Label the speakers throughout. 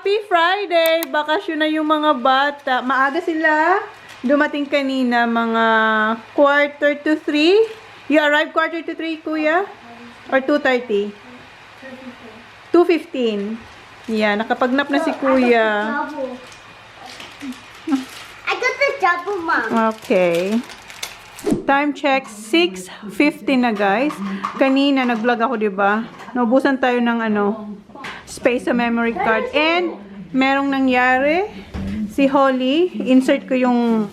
Speaker 1: Happy Friday! Bakasyon na yung mga bata. Maaga sila. Dumating kanina mga 2:45. You arrived 2:45, Kuya? Or 2:30? 2:15. Yeah, nakapagnap na si Kuya.
Speaker 2: I got the double, Mom.
Speaker 1: Okay. Time check, 6:50 na, guys. Kanina, nag-vlog ako, diba? Naubusan tayo ng space sa memory card. And, merong nangyari. Si Holly, insert ko yung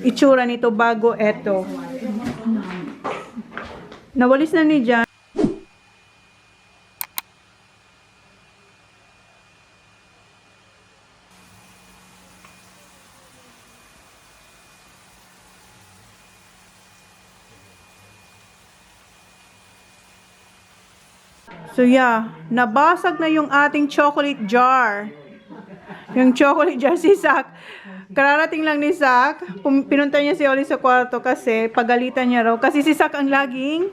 Speaker 1: itsura nito bago eto. Nawalis na ni Jan. So yeah, nabasag na yung ating chocolate jar. Yung chocolate jar si Zach. Kararating lang ni Zach. Pinunta niya si Oli sa kwarto kasi pagalitan niya raw. Kasi si Zach ang laging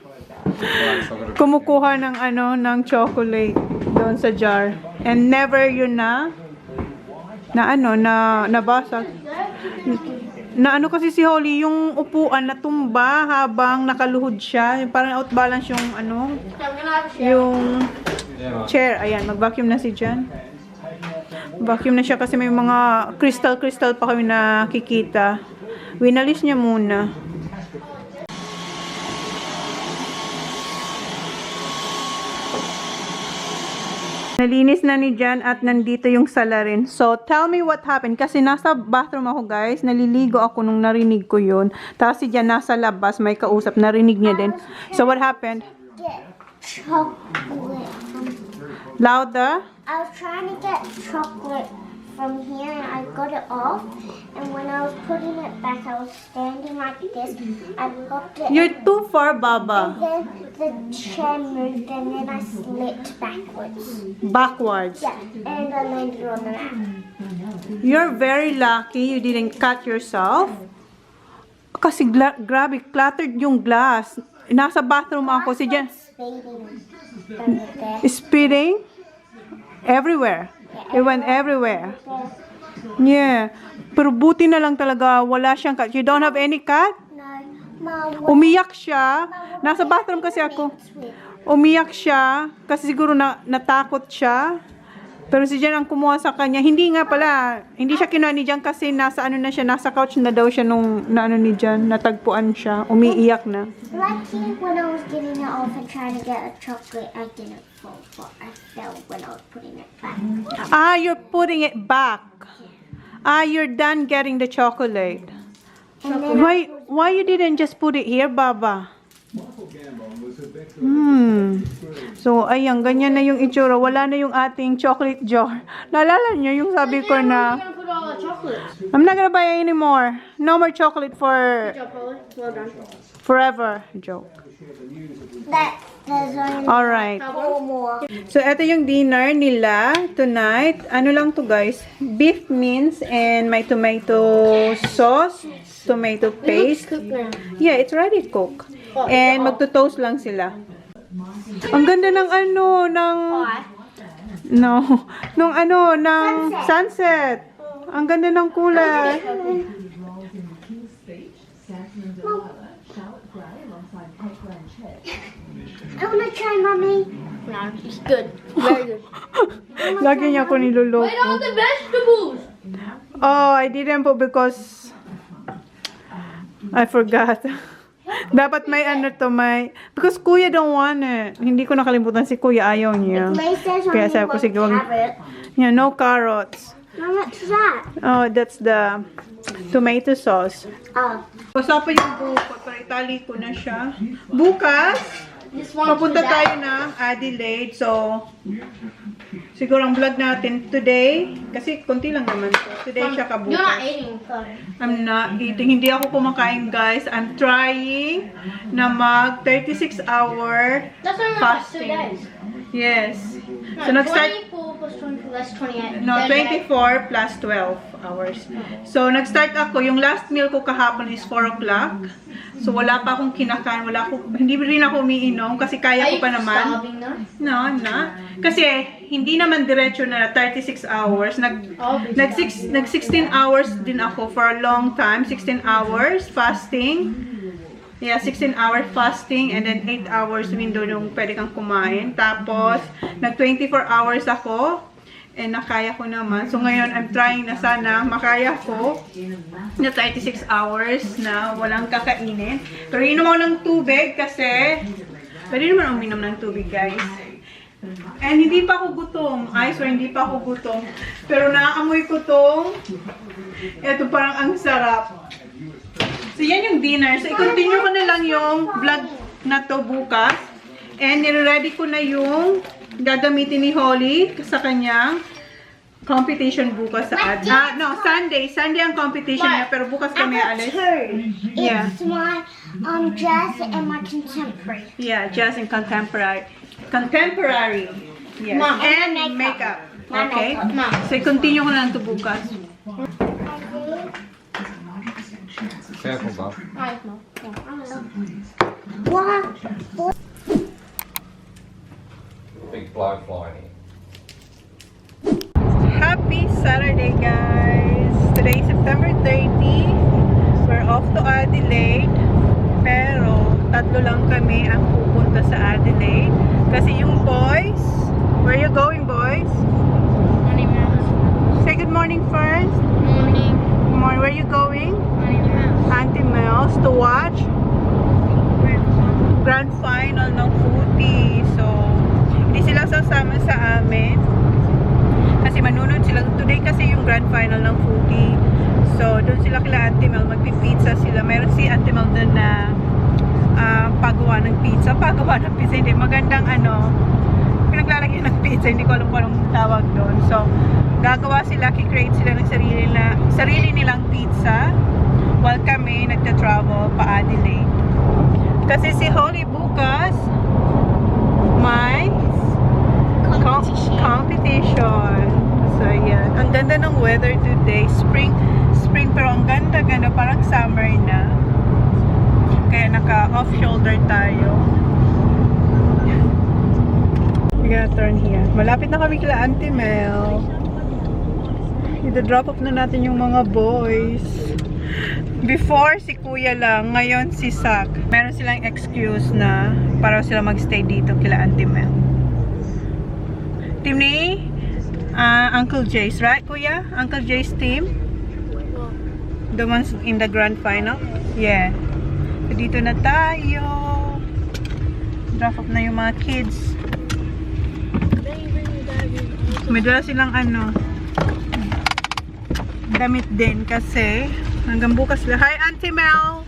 Speaker 1: kumukuha ng chocolate doon sa jar. And never yun nabasag. Kasi si Holly, yung upuan natumba habang nakaluhod siya. Parang outbalance yung chair. Ayan, mag-vacuum na si Jan. Vacuum na siya kasi may mga crystal pa kami nakikita. Winalis niya muna. Nalinis na ni Jan at nandito yung salarin. So, tell me what happened. Kasi nasa bathroom ako, guys. Naliligo ako nung narinig ko yun. Tapos si Jan nasa labas, may kausap. Narinig niya din. So, what happened?
Speaker 2: Get chocolate.
Speaker 1: Louder?
Speaker 2: I was trying to get chocolate from here and I got it off. And when I was putting it back, I was standing like this. I popped it.
Speaker 1: You're too far, Baba.
Speaker 2: And then the chair moved and then I slipped backwards.
Speaker 1: Backwards.
Speaker 2: Yeah, and I landed on the mat.
Speaker 1: You're very lucky you didn't cut yourself. Kasi grabe, cluttered yung glass. Nasa bathroom ako. Si Jan. Speeding? Everywhere. It went everywhere. Yeah. Pero buti na lang talaga, wala siyang cut. You don't have any cut?
Speaker 2: No, Mom.
Speaker 1: Umiyak siya. Nasa bathroom kasi ako. Umiyak siya. Kasi siguro natakot siya. Pero si Jan ang kumuha sa kanya. Hindi nga pala. Hindi siya kinuha ni Jan kasi nasa nasa couch na daw siya nung ni Jan. Natagpuan siya. Umiiyak na.
Speaker 2: Lucky when I was getting it off and trying to get a chocolate, I didn't fall, but I fell when I was putting it back.
Speaker 1: Ah, you're putting it back. Ah, you're done getting the chocolate.
Speaker 2: And then
Speaker 1: Why you didn't just put it here, Baba? So, ayan, ganyan na yung itsura. Wala na yung ating chocolate jar. Naalala niyo yung sabi ko na, I'm not gonna buy anymore. No more chocolate for forever. Joke.
Speaker 2: there's only
Speaker 1: Alright.
Speaker 2: 4 more.
Speaker 1: So, ito yung dinner nila tonight. Ano lang to, guys? Beef mince and may tomato sauce, tomato paste. Yeah, it's ready cooked. And magto-toast lang sila. Ang ganda ng sunset. Ang ganda ng kulay.
Speaker 2: I want to try, Mommy. No, it's good. Very good.
Speaker 1: Lagi niya ako niluloko.
Speaker 2: Wait on the vegetables.
Speaker 1: Oh, I didn't put because I forgot. Dapat may because Kuya don't want it. Hindi ko nakalimutan si Kuya, ayaw niya. Kaya sabi ko, sige, wag. Yeah, no carrots.
Speaker 2: Mom, what's that?
Speaker 1: Oh, that's the tomato sauce.
Speaker 2: Oh.
Speaker 1: Basta pa yung buko, pero itali ko na siya. Bukas, papunta tayo ng Adelaide. So, siguro ang vlog natin today, kasi konti lang naman to. Today siya kabukas.
Speaker 2: You're not eating,
Speaker 1: I'm not eating. Hindi ako kumakain, guys. I'm trying na mag 36-hour fasting. Yes. So, nag-start
Speaker 2: 24 plus 24, that's 28.
Speaker 1: No, 24 plus 12 hours. So, nag-start ako. Yung last meal ko kahapon is 4 o'clock. So, wala pa akong kinakain. Hindi rin ako umiinom kasi kaya ko pa naman.
Speaker 2: Starving now?
Speaker 1: No, I'm not. Kasi, hindi naman diretso na 36 hours. Nag 16 hours din ako for a long time. 16 hours fasting. Yeah, 16 hours fasting and then 8 hours window yung pwede kang kumain. Tapos, nag 24 hours ako. And nakaya ko naman. So, ngayon, I'm trying na sana makaya ko na 36 hours na walang kakainin. Pero inom ako ng tubig kasi pwede naman uminom ng tubig, guys. And hindi pa ako gutom. I swear, hindi pa ako gutom. Pero naaamoy ko tong eto parang ang sarap. So, yan yung dinner. So, i-continue ko na lang yung vlog na to bukas. And nire-ready ko na yung gagamitin ni Holly sa kanyang competition bukas sa Sunday. Sunday ang competition niya, pero bukas kami alis. Yeah.
Speaker 2: It's my jazz and my contemporary.
Speaker 1: Yeah, jazz and contemporary. Contemporary. Yes.
Speaker 2: Mom,
Speaker 1: and makeup. Okay?
Speaker 2: Mom.
Speaker 1: So, i-continue ko na lang to bukas.
Speaker 3: Careful, Bob.
Speaker 2: What?
Speaker 3: Big fly flying.
Speaker 1: Happy Saturday, guys! Today is September 30. We're off to Adelaide. Pero, tatlo lang kami ang pupunta sa Adelaide. Kasi yung boys, where you going, boys?
Speaker 2: Morning, Mom.
Speaker 1: Say good morning first.
Speaker 2: Morning.
Speaker 1: Good morning. Where you going?
Speaker 2: Morning, Mom.
Speaker 1: Auntie Mel's to watch grand final ng footy. So, hindi sila sasama sa amin. Kasi manunod sila. Today kasi yung grand final ng footy. So, doon sila kila Auntie Mel. Magpipizza sila. Meron si Auntie Mel doon na pagawa ng pizza. Pagawa ng pizza. Hindi. Magandang pinaglalagyan ng pizza. Hindi ko alam kung anong tawag doon. So, gagawa sila. Kikreate sila ng sarili nilang pizza. While kami nagta-travel pa Adelaide. Kasi si Holly bukas may competition. So, yan. Ang ganda ng weather today. Spring pero ang ganda-ganda. Parang summer na. Kaya naka-off shoulder tayo. We're gonna turn here. Malapit na kami kila Auntie Mel. Ida-drop off na natin yung mga boys. Before, si Kuya lang. Ngayon, si Sak. Meron silang excuse na para sila magstay dito kila Auntie Mel. Team ni Uncle Jay's, right, Kuya? Uncle Jay's team? The ones in the grand final? Yeah. So, dito na tayo. Drop off na yung mga kids. May dala silang damit din kasi hanggang bukas lang. Hi, Auntie Mel!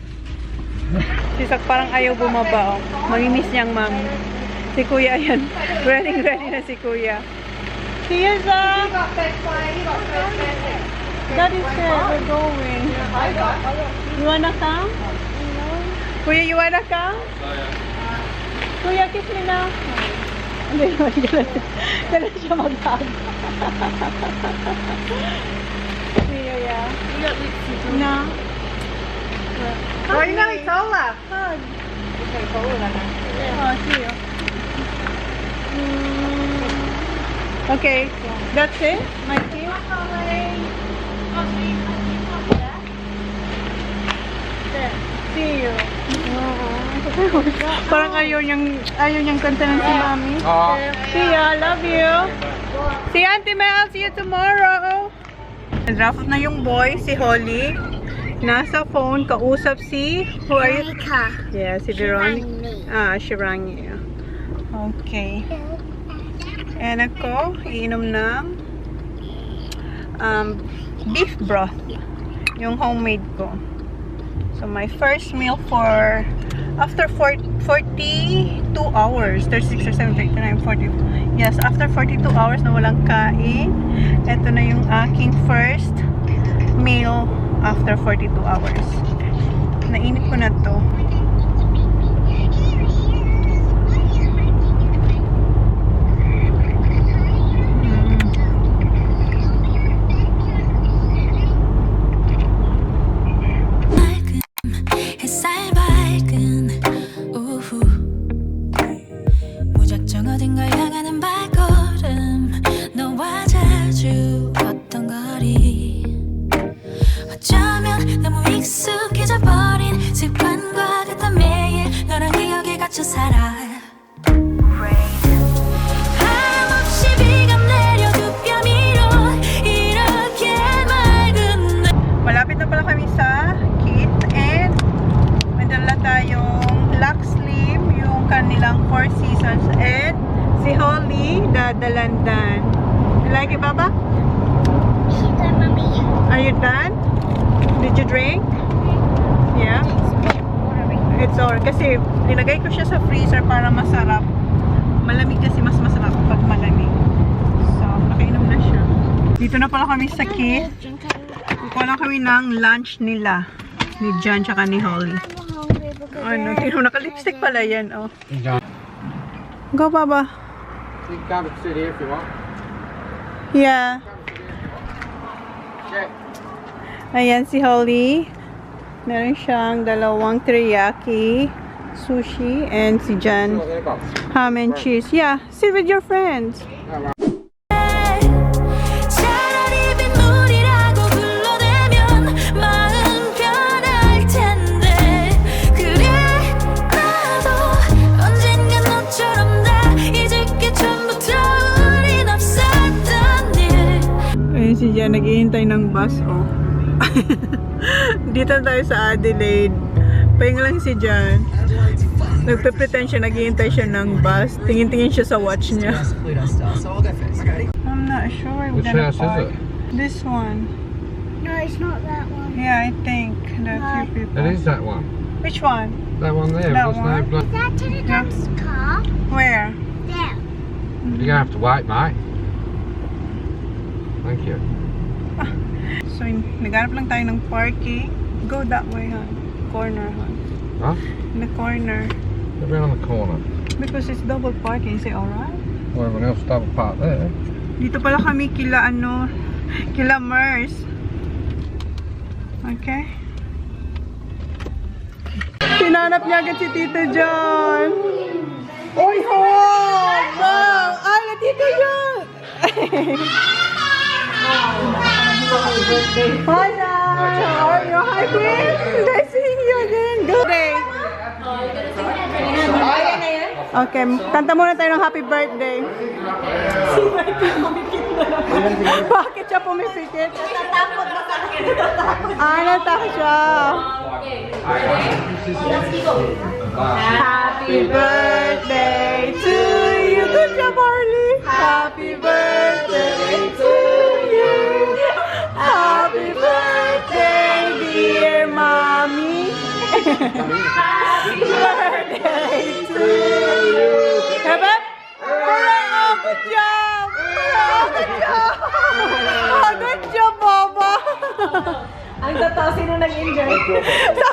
Speaker 1: Si Sak parang ayaw bumaba. Mamimiss niyang mami. Si Kuya, ayan. Ready na si Kuya. See you, Sak! Daddy said we're going. You wanna come? Kuya, you wanna come? Kuya, kiss me na. Hindi naman, gala siya mag-hug. See you, yeah. No. Why not? It's all up. Hug. Oh, see you. Okay, that's it. My team. See you. Parang ayaw niyang kanta ng si Mami. See ya, love you. See Auntie Mel, see you tomorrow. Drop off na yung boy, si Holly. Nasa phone, kausap si... Who are you?
Speaker 2: Veronica.
Speaker 1: Yeah, si Veronica. She rang you. Okay. And ako, iinom ng beef broth. Yung homemade ko. So, my first meal for... After 42 hours. 36 or 7, 39, 40. Yes, after 42 hours na walang kain. Ito na yung aking first meal after 42 hours. Nainit ko na to.
Speaker 4: 무작정 어딘가 향하는 발걸음
Speaker 1: the London. You like it, Baba?
Speaker 2: She done, Mommy.
Speaker 1: Are you done? Did you drink? Yeah? It's alright. Kasi nilagay ko siya sa freezer para masarap. Malamig kasi mas masarap pag malamig. So, nakainom na siya. Dito na pala kami sa Key. Kukuha lang kami ng lunch nila. Ni John tsaka ni Holly. Ano, naka-lipstick pala yan, oh. Go, Baba.
Speaker 3: You can come and sit here if you want.
Speaker 1: Yeah.
Speaker 3: Check.
Speaker 1: Ayan si Holly. Meron siyang dalawang teriyaki, sushi, and si John,
Speaker 3: Oh, there, Bob.
Speaker 1: ham and cheese. Yeah, sit with your friends.
Speaker 4: 차라리 빗물이라고 불러대면 마음 편할 텐데 그래 나도 언젠가 너처럼 다 잊을 게 처음부터 우린 없었던 일
Speaker 1: Ayun si John, naghihintay ng bus, oh. Dito tayo sa Adelaide. Pahinga lang si John. Nagpe-pretend siya, naghihintay siya ng bus. Tingin-tingin siya sa watch niya. I'm not sure we're
Speaker 3: Which
Speaker 1: gonna
Speaker 3: house is
Speaker 1: park.
Speaker 3: it?
Speaker 1: This one.
Speaker 2: No, it's not that one.
Speaker 1: Yeah, I think there are few people.
Speaker 3: It is that one.
Speaker 1: Which one?
Speaker 3: That one there.
Speaker 1: That
Speaker 3: There's no
Speaker 1: one?
Speaker 3: blood.
Speaker 2: Is that Tina Dub's car?
Speaker 1: Where?
Speaker 2: There.
Speaker 3: You're gonna have to wait, mate. Thank you.
Speaker 1: So, naghanap lang tayo ng parking. Go that way, hon. Corner, hon.
Speaker 3: Huh?
Speaker 1: In the corner.
Speaker 3: Get around the corner.
Speaker 1: Because it's double parking. Is it alright?
Speaker 3: Well, everyone else double park there.
Speaker 1: Dito pala kami kila kila Mers. Okay. Hinanap niya agad si Tito John. Oy, ho! Wow! Ay, na Tito John! Hi, Dad! How are you? Hi, Chris! Nice seeing you again. Good day. Okay, kanta muna tayo ng happy birthday. Si Mikey pumipikit na lang. Bakit siya pumipikit? Natatakot na sa akin. Natakot siya. Happy birthday to you. Good job, Harley. Happy birthday to you. Happy birthday, dear mommy. Happy birthday to you. Hebe? Hooray! Oh, good job! Oh, good job! Oh, good job, Baba! Ang totoo, sino nag-enjoy?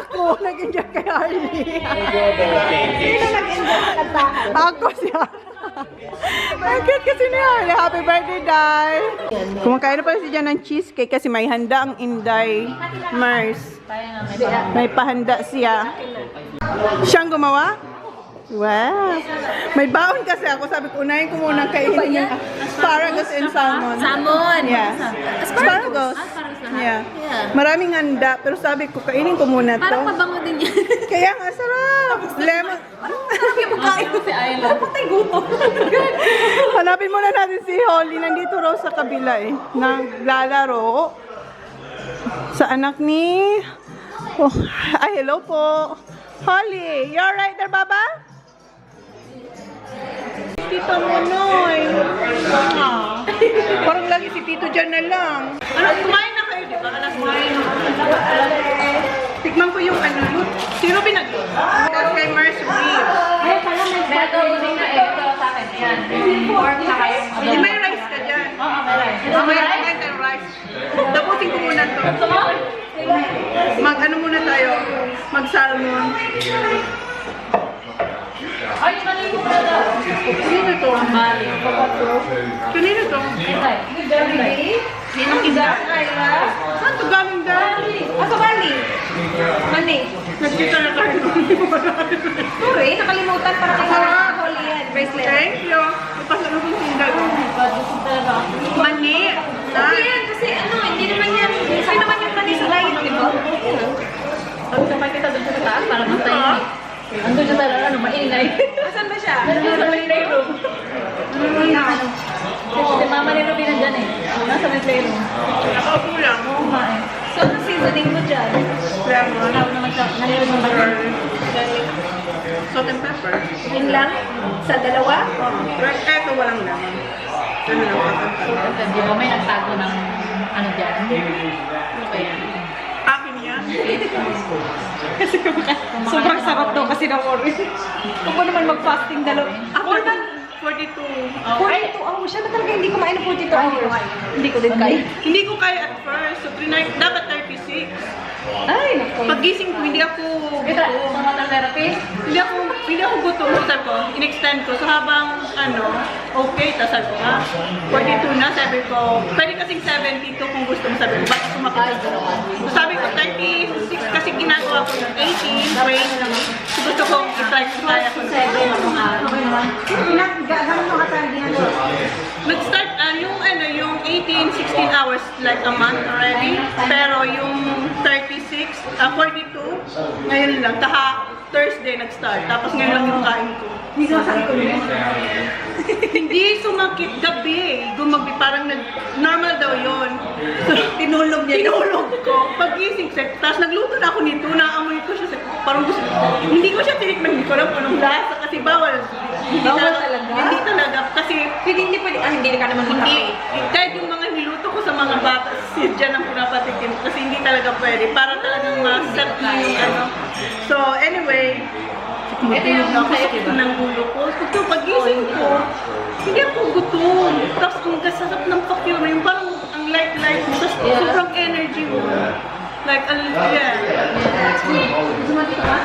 Speaker 1: Ako, nag-enjoy kay Harley. Sino nag-enjoy sa kanta? Ako siya. Ang cute kasi ni Harley. Happy birthday, Day! Kumakain na pala si Jan ng cheesecake kasi may handa ang Inday Mers. May pahanda siya. Siyang gumawa? Wow! May baon kasi ako. Sabi ko, unahin ko muna kainin yung asparagus and salmon.
Speaker 4: Salmon!
Speaker 1: Yeah. Asparagus. Yeah. Maraming handa. Pero sabi ko, kainin ko muna to.
Speaker 4: Parang mabango din yan.
Speaker 1: Kaya nga, sarap. Lemon.
Speaker 4: Sarap yung pagkain mo si Ayla. Patay gutom.
Speaker 1: Hanapin muna natin si Holly. Nandito raw sa kabila eh. Naglalaro sa anak ni... Oh, ay, hello po. Holly, you alright there, Baba? Tito Monoy. Ah. Parang lagi si Tito dyan na lang. Ano, kumain na kayo, di ba? Alas kumain na. Tikman ko yung ano. Sino pinag-luto? Tapos kay Mers beef.
Speaker 4: Ay, pala may bago din na eh. Ito sa akin. Ayan. Pork na kayo.
Speaker 1: Di may rice ka dyan.
Speaker 4: Oo, may rice.
Speaker 1: Mamaya kumain tayo rice. Tapusin ko muna to. Mag-ano muna tayo? Mag-salmon.
Speaker 4: Ay, kanino ko na daw?
Speaker 1: Kanino to?
Speaker 4: Mali.
Speaker 1: Kanino to?
Speaker 4: Ay, sinong isa? Ayla?
Speaker 1: Saan to galing dyan?
Speaker 4: Ako, Mali. Mali.
Speaker 1: Nagkita na tayo.
Speaker 4: Sorry, nakalimutan para kay Holly yan. Bracelet.
Speaker 1: Thank you. Ipasa na kong sindag.
Speaker 4: Talaga.
Speaker 1: Mani.
Speaker 4: Kasi yan, kasi ano, hindi naman yan. Sa'yo naman yung mali sa diet, di ba? Pag sabay kita doon sa taas, parang ang tahimik. Andun siya talaga, ano, maingay. Asan ba siya? Nasa may playroom. Si mama ni Ruby nandyan eh. Nasa may playroom.
Speaker 1: Nakaupo lang.
Speaker 4: Oo nga eh. So, ano seasoning mo dyan?
Speaker 1: Lemon.
Speaker 4: Wala ko naman siya. Nalilog ng butter.
Speaker 1: Salt and pepper.
Speaker 4: Yun lang? Sa dalawa?
Speaker 1: Pero eto walang lemon. Ano lang kakanta.
Speaker 4: Di ba may nagtago ng ano dyan? Ano kaya?
Speaker 1: Akin yan. Kasi sobrang sarap daw kasi ng orange. Ako naman mag-fasting dalawa. Ako naman 42.
Speaker 5: 42 hours siya. Ba't talaga hindi kumain ng 42 hours? Hindi ko din kaya.
Speaker 1: Hindi ko kaya at first. So, dapat 36.
Speaker 5: Ay, naku.
Speaker 1: Pag-gising ko, hindi ako
Speaker 4: Ito,
Speaker 1: gutom.
Speaker 4: sa motor therapy?
Speaker 1: Hindi ako gutom. Sabi ko, in-extend ko. So habang, okay, tapos sabi ko, 42 na, sabi ko, pwede kasing 72 kung gusto mo, sabi ko, bakit sumakit ako? So sabi ko, 36 kasi ginagawa ko yung 18, wait, so gusto ko i-try kung kaya ko na.
Speaker 5: Gano'n mo ka ginagawa?
Speaker 1: Nag-start, yung 18, 16 hours, like a month already. Pero yung 36, 42, ngayon lang, Thursday nag-start. Tapos ngayon lang yung kain ko.
Speaker 5: Hindi ka sakit ko rin.
Speaker 1: Hindi sumakit gabi. Gumabi, parang normal daw yun. So, tinulog ko. Pag-gising, tapos nagluto na ako nito, naamoy ko siya. Parang gusto, hindi ko siya tinikman, hindi ko alam kung anong lasa kasi bawal.
Speaker 5: Bawal talaga?
Speaker 1: Hindi talaga. Kasi,
Speaker 5: Hindi pwede. Hindi ka naman
Speaker 1: hindi, kahit yung mga niluto ko sa mga bata, dyan ang pinapatikim kasi hindi talaga pwede. Para talagang ma-set na yung So, anyway, matulog na ako sa ng ulo ko. So, pag-gising ko, hindi ako gutom. Tapos ang kasarap ng pakyo na yung parang ang light-light mo. Tapos sobrang energy mo. Like, yeah.
Speaker 5: Gusto mo dito ka?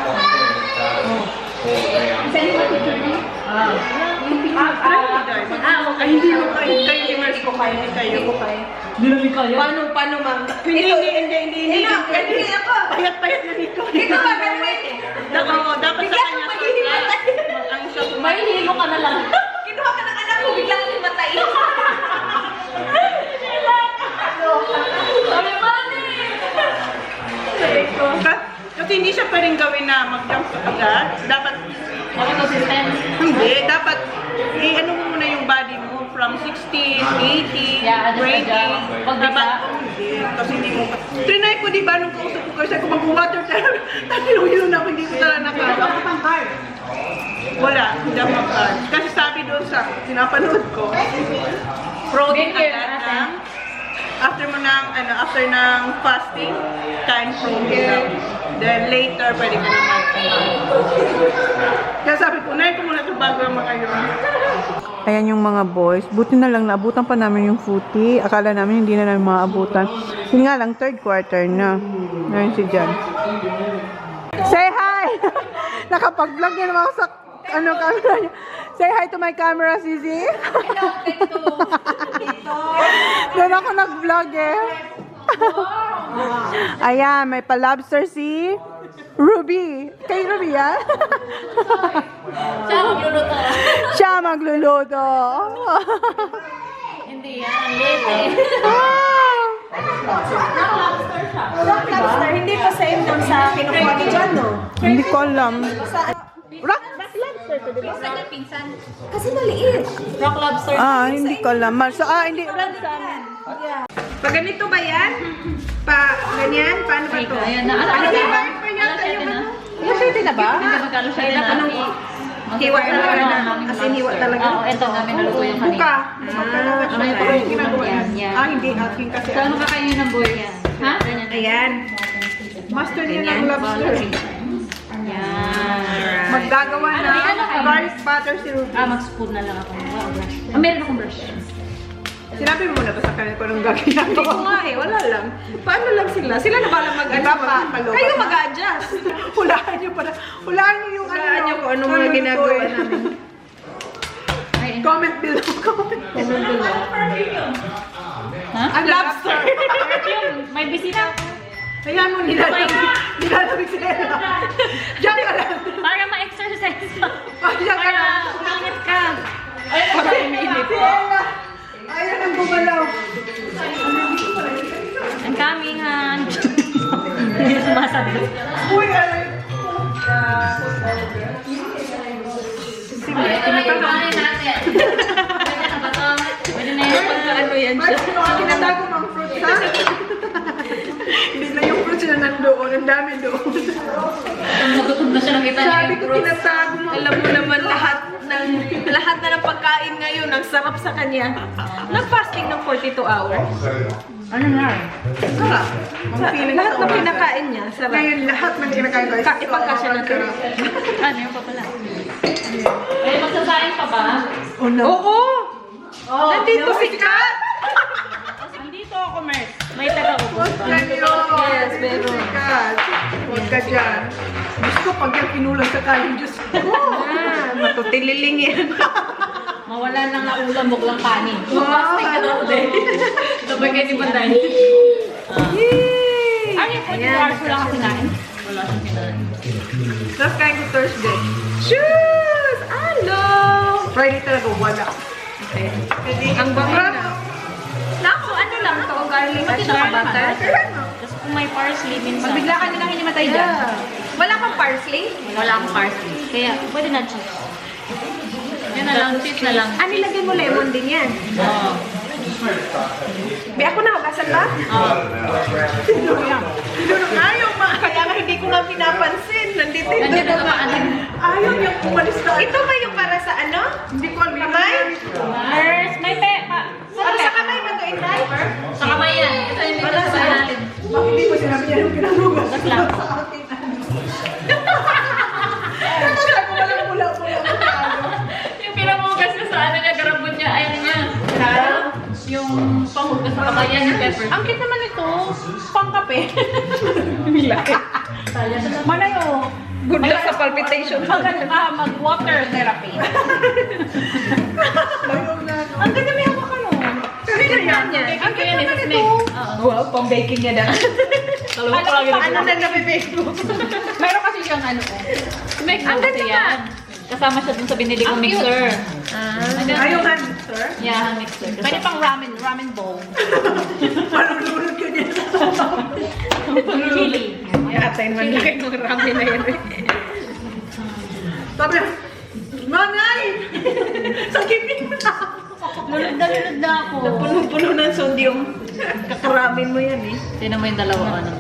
Speaker 5: Isa yung matutulog?
Speaker 1: Ay, hindi mo kayo immerse ko kayo, hindi kayo.
Speaker 4: Hindi namin kaya.
Speaker 5: Paano, ma'am?
Speaker 1: Hindi.
Speaker 5: Hindi ako.
Speaker 1: Payat-payat na dito.
Speaker 5: Ito ba, ganun
Speaker 1: Dapat sa kanya. Ang shot mo.
Speaker 4: May hilo ka na lang.
Speaker 5: Kinuha ka ng anak ko, biglang himatay.
Speaker 4: Sabi ba
Speaker 1: Kasi hindi siya pwedeng gawin na mag-jump sa agad. Dapat,
Speaker 4: consistent.
Speaker 1: hindi. Dapat, i-ano mo muna yung body mo from 60, 80,
Speaker 4: Yeah, adjust,
Speaker 1: 20.
Speaker 4: adjust. Pagbisa.
Speaker 1: Dapat, hindi. Kasi hindi mo pa. Trinay ko, di ba, nung kausap ko kasi ako mag-water therapy. Tanilong na ako, hindi ko talaga nakaka. Wala, hindi ako mag-card. Kasi sabi doon sa pinapanood ko, protein agad ng after ng fasting, kain protein lang. Then later, pwede ka naman. Kaya sabi ko, unahin ko muna ito bago ang mga yun. Ayan yung mga boys. Buti na lang, naabutan pa namin yung footy. Akala namin hindi na namin maabutan. Yun nga lang, third quarter na. Ngayon si Jan. Say hi! Nakapag-vlog niya naman ako sa camera niya. Say hi to my camera, Sisi. Doon ako nag-vlog eh. Ayan, may pa-lobster si Ruby. Kay Ruby yan?
Speaker 4: Siya magluluto.
Speaker 1: Siya magluluto.
Speaker 4: Hindi yan. Ang late eh.
Speaker 5: Lobster, hindi pa same lang sa kinukuha ni John, no?
Speaker 1: Hindi ko alam.
Speaker 5: Rock lobster to, diba?
Speaker 4: Kanya pinsan.
Speaker 5: Kasi maliit.
Speaker 4: Rock lobster.
Speaker 1: Hindi ko alam. Hindi.
Speaker 5: Pag ganito ba yan? Ganyan? Paano ba to?
Speaker 4: Ayan na. Ano
Speaker 5: Ano
Speaker 4: ba?
Speaker 5: ba?
Speaker 4: Pwede na.
Speaker 5: Pwede na ba?
Speaker 4: Hindi ba kalo siya din
Speaker 5: Hiwa talaga na. As in, hiwa talaga.
Speaker 4: Oo, ito namin naluto yung kanina.
Speaker 1: Buka. Talaga siya. Ito yung ginagawa niya.
Speaker 4: Yan.
Speaker 1: Hindi. Akin kasi.
Speaker 4: So, ano kakainin ng boy yan? Ha? Ganyan.
Speaker 5: Ayan.
Speaker 1: Master niya ng lobster.
Speaker 4: Yan.
Speaker 1: Maggagawa na garlic butter si Ruby.
Speaker 4: Mag-spoon na lang ako. Meron akong brush.
Speaker 1: Sinabi mo na ba sa kanila kung anong gagawin?
Speaker 5: Hindi ko nga eh. Wala lang. Paano lang sila? Sila na balang mag-adjust. Kayo mag-adjust.
Speaker 1: Hulaan niyo para. Hulaan niyo yung
Speaker 5: Hulaan niyo kung anong mga ginagawa namin.
Speaker 1: Comment below.
Speaker 4: Ha?
Speaker 1: Ang lobster.
Speaker 4: May bisita.
Speaker 1: Ayan mo, nilalabig sila. Diyan ka lang.
Speaker 4: Para ma-exercise ka.
Speaker 1: Diyan ka lang.
Speaker 4: Umangat ka.
Speaker 1: Para umiinit. Ayan ang gumalaw.
Speaker 4: I'm coming, han. Hindi sumasagot.
Speaker 1: Uy, alay.
Speaker 4: Tinatago natin. Pwede na ba ito? Pwede na yun.
Speaker 5: Ano yan siya?
Speaker 1: Tinatago mo ang fruits, ha? Hindi na yung fruits na nandoon. Ang dami doon.
Speaker 4: Nagutom na siya nakita niya
Speaker 1: Sabi
Speaker 4: yung
Speaker 1: ko,
Speaker 4: fruits.
Speaker 1: tinatago mo.
Speaker 5: Alam mo naman lahat na lahat na ng pagkain ngayon, ang sarap sa kanya. Nag-fasting ng 42 hours.
Speaker 1: Ano na? Sarap. Ang feeling
Speaker 5: Lahat
Speaker 1: sa
Speaker 5: ng
Speaker 1: umaga.
Speaker 5: pinakain niya, sarap.
Speaker 1: Ngayon, lahat ng kinakain ko.
Speaker 5: Ipagkasya natin.
Speaker 4: Ano yung pa pala? Ay, magsasain pa ba?
Speaker 1: Oh, no.
Speaker 5: Oo! Nandito si Kat!
Speaker 4: Andito ako, Mert. May taga-ubos ba?
Speaker 5: Yes, meron.
Speaker 1: Huwag ka dyan. Gusto pag yung kinulang sa kanin, Diyos ko.
Speaker 5: Matutililing yan.
Speaker 4: Mawala nang naulam, buklang kanin. Fasting ka daw din. Sabay kayo ni Banday.
Speaker 5: Yay!
Speaker 4: Ano yung 40 hours wala kang kinain? Wala siyang kinain.
Speaker 5: Last kain ko Thursday. Shoes! Hello!
Speaker 1: Friday talaga, wala.
Speaker 5: Okay. Ang bango na. Naku, ano lang to? Garlic at saka butter.
Speaker 4: Kasi kung may parsley, minsan.
Speaker 5: Magbigla kami nang hinimatay dyan. Wala kang parsley?
Speaker 4: Wala akong parsley. Kaya, pwede na cheese. Yan na lang, cheese na lang.
Speaker 5: Ah, nilagyan mo lemon din yan.
Speaker 4: Oo.
Speaker 5: Be, ako na, hugasan ba? Ayaw ma. Kaya nga hindi ko nga pinapansin. Nandito yung
Speaker 4: Nandiyan na naman.
Speaker 1: Ayaw niyang umalis na.
Speaker 5: Ito ba yung para sa ano?
Speaker 1: Hindi ko alam.
Speaker 5: Kamay?
Speaker 4: Mars, may pepa.
Speaker 5: Ano sa kamay ba ito, Inday?
Speaker 4: Sa kamay yan. Ito yung may kasabay natin.
Speaker 1: Bakit hindi ko sinabi niya yung pinalugas?
Speaker 4: Gas lang.
Speaker 1: Sa akin. Siya ko walang pula-pula.
Speaker 4: Yung pinamugas na sa ano niya, garabon niya, ay ano niya. Yung panghugas sa kamay yan, yung pepper.
Speaker 5: Ang cute naman ito. Pangkape.
Speaker 1: Manayo.
Speaker 5: Good luck sa palpitation.
Speaker 4: Mag-water therapy.
Speaker 5: Ang ganda may hawak ka no. Kanina yan.
Speaker 4: Ang kaya ni Sis Meg.
Speaker 5: Wow, pang-baking niya na.
Speaker 4: Dalawa pa lagi
Speaker 5: Paano na nape-Facebook?
Speaker 4: Meron kasi siyang ano Meg,
Speaker 5: Ang
Speaker 4: kasi
Speaker 5: ganda
Speaker 4: yan. Kasama siya dun sa binili kong mixer.
Speaker 1: Ayaw nga, sir.
Speaker 4: Yeah, mixer. Pwede pang ramen bowl.
Speaker 1: Malulunod ka niya sa
Speaker 4: Chili.
Speaker 5: Atay naman na kayo ng ramen na yan.
Speaker 1: Sabi niya, Manay! Sakipin mo na.
Speaker 4: Lulod na ako.
Speaker 5: Punong-puno ng sodyum. Kakaramin mo yan eh.
Speaker 4: Tignan mo yung dalawa ano.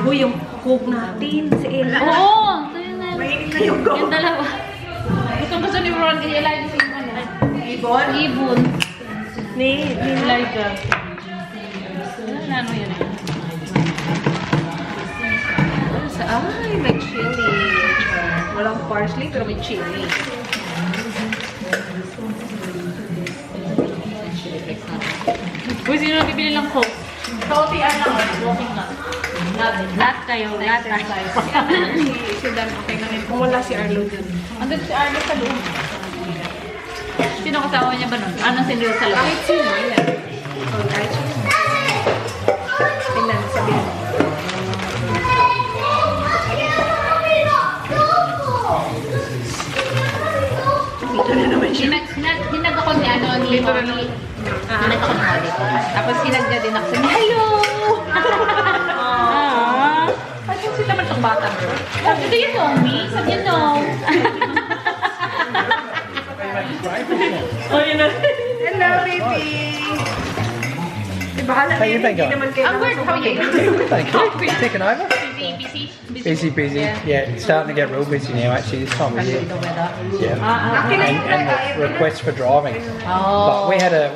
Speaker 5: Uy, yung coke natin. Si Ella.
Speaker 4: Oo! Ito yun na.
Speaker 1: Mainit na yung go.
Speaker 4: Yung dalawa. Gusto ni Ron, i-live yung ano.
Speaker 5: Ibon?
Speaker 4: Ibon.
Speaker 5: Ni
Speaker 4: Live. Ano yun?
Speaker 5: Ay, may chili. Walang parsley, pero may chili.
Speaker 4: Uy, sino bibili ng Coke? Coffee, ano? Walking na. Lahat kayo, lahat tayo.
Speaker 5: Si Dan, okay na rin. Kung wala si Arlo dun.
Speaker 4: Andun si Arlo sa loob. Sino kasama niya ba nun? Anong sinilo sa loob?
Speaker 5: Kahit sino, yan. Oh, kahit sino. Tingnan, sabihin mo. Dito na naman siya.
Speaker 4: Hinag ako ni ano, ni Molly. Hinag ako ni Molly.
Speaker 5: Tapos sinag niya din ako. Hello!
Speaker 4: Ay, kasi naman itong bata bro. Do you know me? Sabi niya, no.
Speaker 5: Oh, yun na. Hello, baby! Bahala na yun, hindi naman
Speaker 4: I'm good, how are you?
Speaker 6: Thank you. Taking over?
Speaker 4: Busy?
Speaker 6: Busy, busy. Yeah, it's starting to get real busy now actually this time of year. Yeah. And the requests for driving. But we had a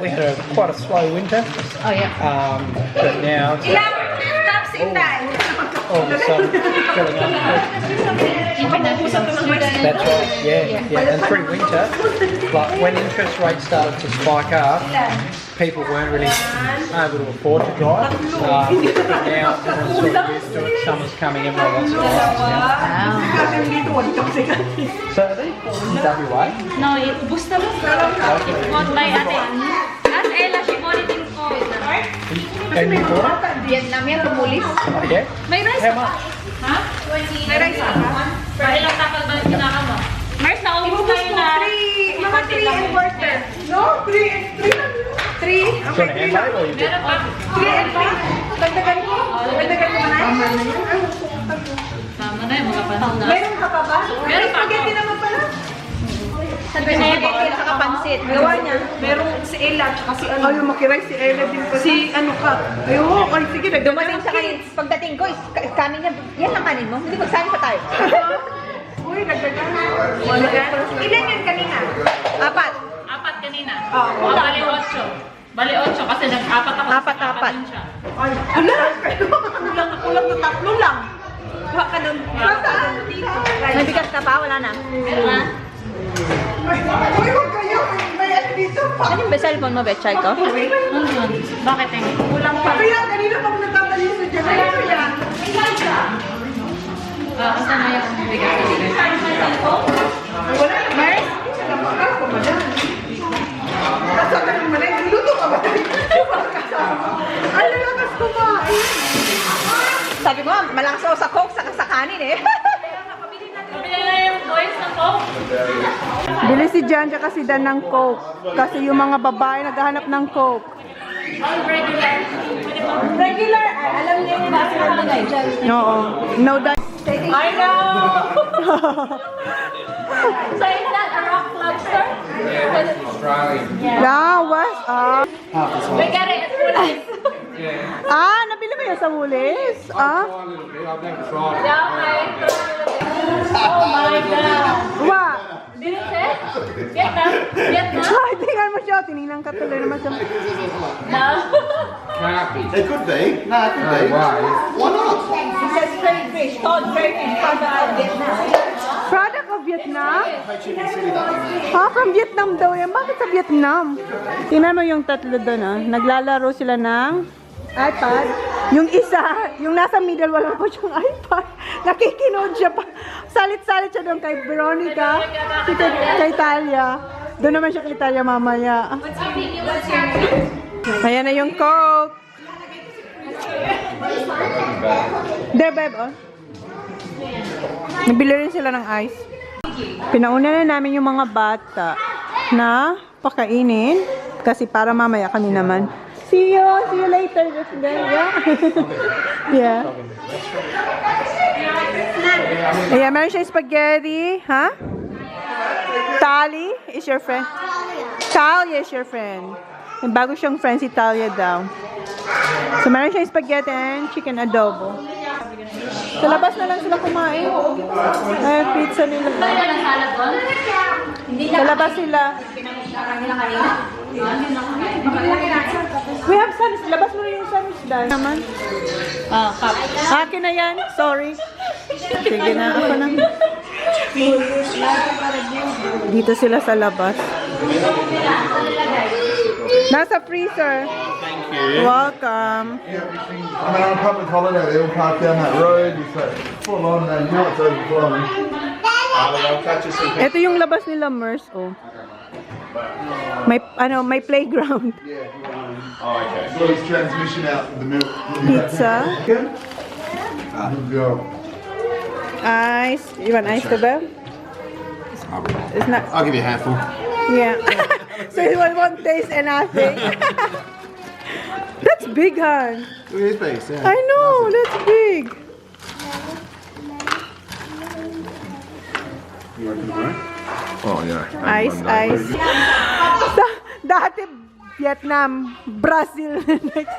Speaker 6: quite a slow winter.
Speaker 4: Oh, yeah.
Speaker 6: But now it's
Speaker 5: Stop, Sinday!
Speaker 6: all of a sudden filling up. That's right, yeah. And pre-winter, like when interest rates started to spike up, people weren't really able to afford to drive. Now everyone's sort of used to it. Summer's coming, everyone wants to drive now. So are these in WA?
Speaker 4: No, ubus na lang. Bought by ate. As Ella, she bought it in Korea.
Speaker 6: And you bought it?
Speaker 5: Vietnam yan, tumulis.
Speaker 6: Oh, yeah?
Speaker 4: May rice
Speaker 6: How
Speaker 4: pa.
Speaker 6: much?
Speaker 4: Ha?
Speaker 5: May rice ka ba?
Speaker 4: Pero ilang takal ba yung kinaka mo? Mars, naubos tayo na.
Speaker 5: Mga 3 and quarter.
Speaker 1: No, 3 and 3 lang yun.
Speaker 5: 3?
Speaker 6: Do you want a handbag or you
Speaker 4: Meron pa.
Speaker 5: 3 and 3. Dagdagan ko. Dagdagan mo na.
Speaker 4: Tama na yung mga panahon na.
Speaker 5: Meron ka pa ba?
Speaker 4: Meron pa.
Speaker 5: Spaghetti naman pala. Spaghetti at saka pansit. Gawa niya. Merong si Ella at saka si ano.
Speaker 1: Ayaw makiray si Ella din pa. Si ano ka? Ayaw, ay sige.
Speaker 5: Dumating sa kanin. Pagdating ko, kanin niya. Yan lang kanin mo. Hindi magsani pa tayo. Uy, dagdagan. Ilan yan kanina? 4.
Speaker 4: Apat kanina. Bali 8. Bali 8 kasi nag-apat ako.
Speaker 5: Apat.
Speaker 4: din siya.
Speaker 5: Ala, kulang na 3 lang. Kuha ka nun.
Speaker 4: May bigas ka pa? Wala na. Ha?
Speaker 5: Uy, huwag kayo. May ano dito pa.
Speaker 4: Ano yung cellphone mo, Betchay ko? Bakit eh?
Speaker 5: Kulang pa. Kaya kanina pag nagtatali sa dyan. Ano yan?
Speaker 4: Asa na yung bigas?
Speaker 5: Wala na. Mars? Nakakal ko ba dyan? Nasa ka naman eh. Luto ka ba dyan? Ang lalakas kumain.
Speaker 4: Sabi mo, malakas ako sa coke, saka sa kanin eh. Pabili na yung boys ng coke.
Speaker 1: Bili si Jan tsaka si Dan ng Coke. Kasi yung mga babae naghahanap ng Coke.
Speaker 4: All regular.
Speaker 5: Regular. Alam niyo yung nasa nandun ay dyan.
Speaker 1: Oo. No, Dan.
Speaker 4: I know! So is that a rock lobster?
Speaker 3: Australian.
Speaker 1: Yeah, was
Speaker 4: We got it at Woolies.
Speaker 1: nabili mo yun sa Woolies?
Speaker 3: Try a little bit. I've never tried it.
Speaker 4: Yeah, okay. Oh my God.
Speaker 1: What?
Speaker 4: Did it say? Vietnam? Vietnam?
Speaker 1: Ay, tingnan mo siya. Tinignan ka tuloy naman siya.
Speaker 4: No.
Speaker 3: Can't be.
Speaker 7: It could be. No, it could
Speaker 3: No
Speaker 7: be.
Speaker 3: way.
Speaker 7: Why not?
Speaker 5: It says crayfish. Called crayfish from Vietnam.
Speaker 1: Product of Vietnam?
Speaker 7: Chicken City, that one.
Speaker 1: From Vietnam daw yan. Bakit sa Vietnam? Tingnan mo yung tatlo doon, Naglalaro sila ng iPad. Yung isa, yung nasa middle, wala pa siyang iPad. Nakikinood siya pa. Salit-salit siya doon kay Veronica, kay Talia. Doon naman siya kay Talia mamaya. Ayan na yung Coke. There, babe, Nabili rin sila ng ice. Pinauna na namin yung mga bata na pakainin kasi para mamaya kami naman. See you later. Yeah. Ayan, meron siya spaghetti, ha? Tali is your friend. Talia is your friend. May bago siyang friend si Talia daw. So meron siyang spaghetti and chicken adobo. Sa labas na lang sila kumain. Ay, pizza nila. Sa labas sila. We have sandwich. Labas mo rin yung sandwich dahil. Naman.
Speaker 4: Cup.
Speaker 1: Akin na yan. Sorry. Sige na. Ako na. Dito sila sa labas. Nasa freezer. Welcome.
Speaker 7: I mean, on a public holiday, they all park down that road. It's like full on, and now it's overflowing. I'll catch you some.
Speaker 1: Ito yung labas nila, Mers. May playground.
Speaker 7: Yeah. Oh, okay. So it's transmission out of the milk.
Speaker 1: Pizza.
Speaker 7: Good girl.
Speaker 1: Ice. You want ice to Bell? It's not.
Speaker 7: I'll give you a handful.
Speaker 1: Yeah. So you won't taste anything. That's big, hon.
Speaker 7: Look at this piece. Yeah.
Speaker 1: I know, that's big.
Speaker 3: Oh, yeah.
Speaker 1: Ice. Dati Vietnam, Brazil, next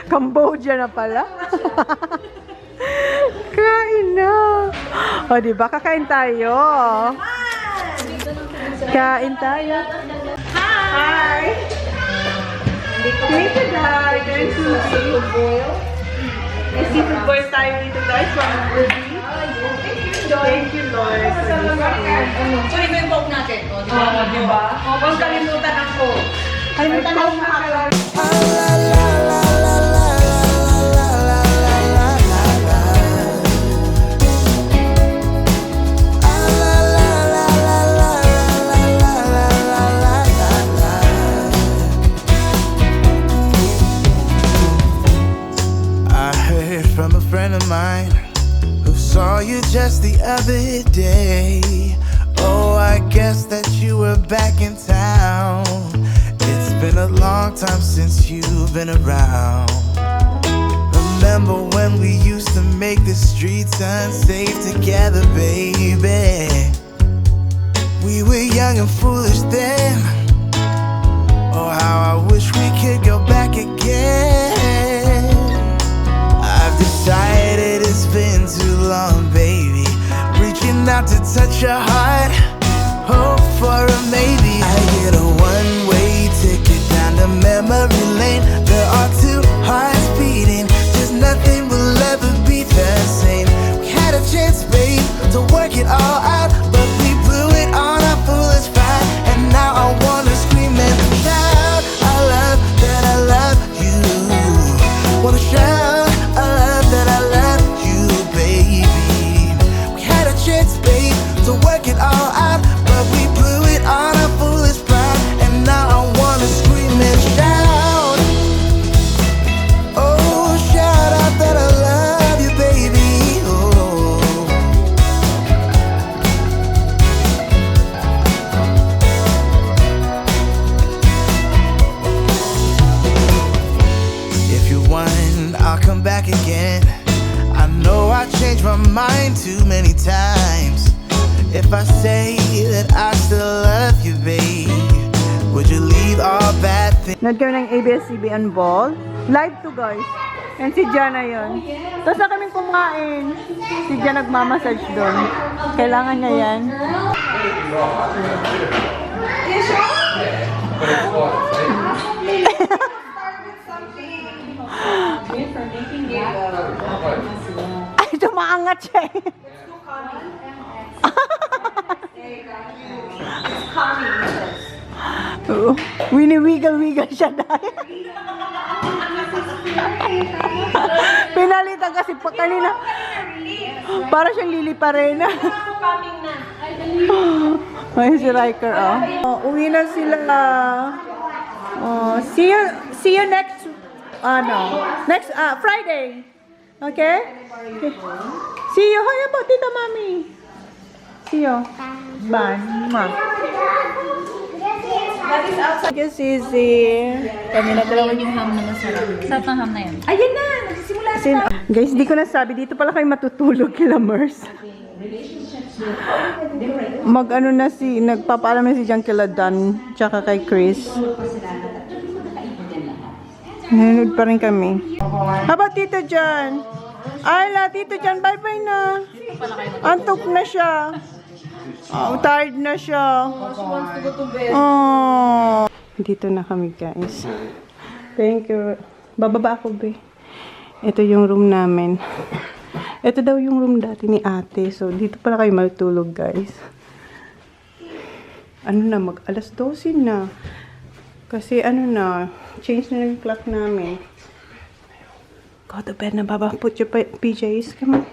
Speaker 1: Cambodia na pala. Kain na. O, diba? Kakain tayo. Kain tayo. Hi! Dito guys, there's seafood boil. May seafood boil tayo dito guys from Ruby. Thank you, Lord.
Speaker 4: Kunin mo yung coke natin.
Speaker 5: Oo, diba? Huwag kalimutan ang Coke.
Speaker 1: Kalimutan na akong makakaroon.
Speaker 8: From a friend of mine who saw you just the other day. Oh, I guess that you were back in town. It's been a long time since you've been around. Remember when we used to make the streets unsafe together, baby? We were young and foolish then. Oh, how I wish we could go back again. Decided it's been too long, baby. Reaching out to touch your heart, hope for a maybe. I get a one-way ticket down to memory lane. There are two hearts beating, just nothing will ever be the same. We had a chance, babe, to work it all out, but we blew it on our foolish pride. And now I wanna scream and shout, I love that I love you. Wanna shout, I love that I love you, baby. We had a chance, babe, to work it all out, but we blew it on our foolish pride. And now I wanna scream and shout, oh, shout out that I love you, baby. Oh. If you want, I'll come back again. I know I changed my mind too many times. If I say that I still love you, babe, would you leave all bad things?
Speaker 1: Nag kami ng ABS-CBN ball. Live to guys. And si Jana yun. Tapos na kaming kumain. Si Jana nagmamassage doon. Kailangan niya yan. Ay, tumaangat siya eh. Wini-wiggle-wiggle siya dahil. Pinalitan kasi pa kanina. Para siyang Lili Parena. Ay, si Riker, oh. Uwi na sila. See you next, Friday. Okay? See you. How about Tita Mami? See you. Bye. Mwah. Guys, easy. Kami na dalawa
Speaker 4: Yung ham na masarap. Sarap ng ham na yan. Ayun na! Nagsisimula na.
Speaker 1: Guys, di ko nasabi. Dito pala kayo matutulog kila Mers. Nagpapaalam na si Jan kila Dan, tsaka kay Chris. Nanonood pa rin kami. How about Tito Jan? Ayla, Tito Jan, bye-bye na. Antok na siya. Tired na siya. Oh. Dito na kami, guys. Thank you. Bababa ako, be. Ito yung room namin. Ito daw yung room dati ni ate. So, dito pala kayo matulog, guys. Alas 12 na. Kasi change na yung clock namin. Go to bed na, Baba. Put your PJs. Come on.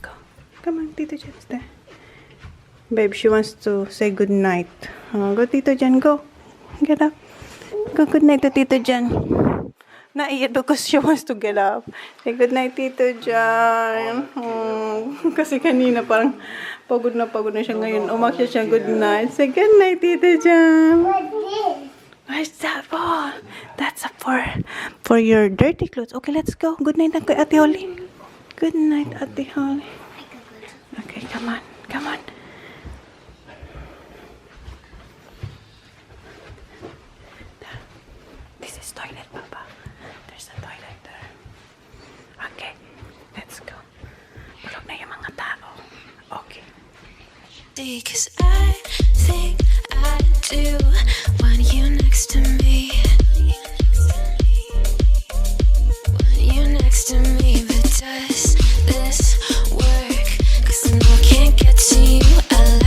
Speaker 1: Go. Come on, Tito Jan's there. Babe, she wants to say good night. Go, Tito Jan, go. Get up. Go, good night to Tito Jan. Naiyak because she wants to get up. Say good night, Tito Jan. Kasi kanina parang pagod na siya ngayon. Umakyat siya, good night. Say good night, Tito Jan. Where's that for? That's for your dirty clothes. Okay, let's go. Good night, Ate Holly. Good night, Ate Holly. Okay, come on. Come on. This is toilet, Papa. There's a toilet there. Okay, let's go. Tulog na yung mga tao. Okay.
Speaker 9: Cause I think I do want you next to me.